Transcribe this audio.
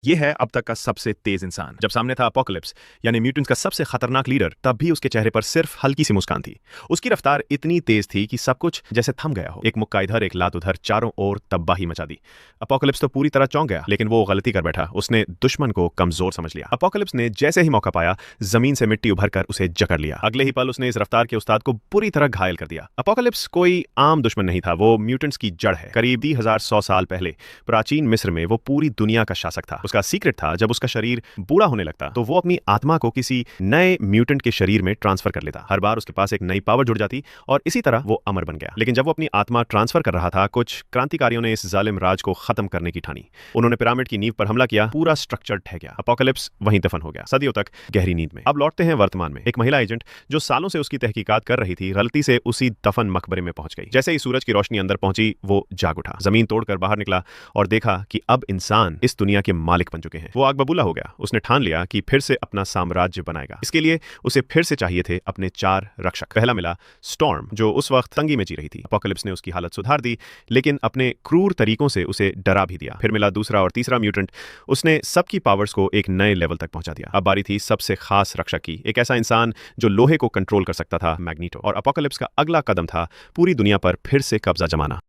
ये है अब तक का सबसे तेज इंसान। जब सामने था अपोकलिप्स यानी म्यूटेंट्स का सबसे खतरनाक लीडर, तब भी उसके चेहरे पर सिर्फ हल्की सी मुस्कान थी। उसकी रफ्तार इतनी तेज थी कि सब कुछ जैसे थम गया हो। एक मुक्का इधर, एक लात उधर, चारों ओर तबाही मचा दी। अपोकलिप्स तो पूरी तरह चौंक गया, लेकिन वो गलती कर बैठा। उसने दुश्मन को कमजोर समझ लिया। अपोकलिप्स ने जैसे ही मौका पाया, जमीन से मिट्टी उभर कर उसे जकड़ लिया। अगले ही पल उसने इस रफ्तार के उस्ताद को बुरी तरह घायल कर दिया। अपोकलिप्स कोई आम दुश्मन नहीं था, वो म्यूटेंट्स की जड़ है। करीब 10,100 साल पहले प्राचीन मिस्र में वो पूरी दुनिया का शासक था। उसका सीक्रेट था, जब उसका शरीर बूढ़ा होने लगता तो वो अपनी आत्मा को किसी नए म्यूटेंट के शरीर में ट्रांसफर कर लेता। हर बार उसके पास एक नई पावर जुड़ जाती और इसी तरह वो अमर बन गया। लेकिन जब वो अपनी आत्मा ट्रांसफर कर रहा था, कुछ क्रांतिकारियों ने इस जालिम राज को खत्म करने की ठानी। उन्होंने पिरामिड की नींव पर हमला किया, पूरा स्ट्रक्चर ढह गया। अपोकलिप्स वहीं दफन हो गया, सदियों तक गहरी नींद में। अब लौटते हैं वर्तमान में। एक महिला एजेंट जो सालों से उसकी तहकीकात कर रही थी, गलती से उसी दफन मकबरे में पहुंच गई। जैसे ही सूरज की रोशनी अंदर पहुंची, वो जाग उठा, जमीन तोड़कर बाहर निकला और देखा कि अब इंसान इस दुनिया के मालिक बन चुके हैं। वो आग बबूला हो गया। उसने ठान लिया कि फिर से अपना साम्राज्य बनाएगा। इसके लिए उसे फिर से चाहिए थे अपने 4 रक्षक। पहला मिला स्टॉर्म, जो उस वक्त तंगी में जी रही थी। अपोकलिप्स ने उसकी हालत सुधार दी, लेकिन अपने क्रूर तरीकों से उसे डरा भी दिया। फिर मिला दूसरा और तीसरा म्यूटेंट। उसने सबकी पावर्स को एक नए लेवल तक पहुंचा दिया। अब बारी थी सबसे खास रक्षक की, एक ऐसा इंसान जो लोहे को कंट्रोल कर सकता था, मैग्नीटो। और अपोकलिप्स का अगला कदम था पूरी दुनिया पर फिर से कब्जा जमाना।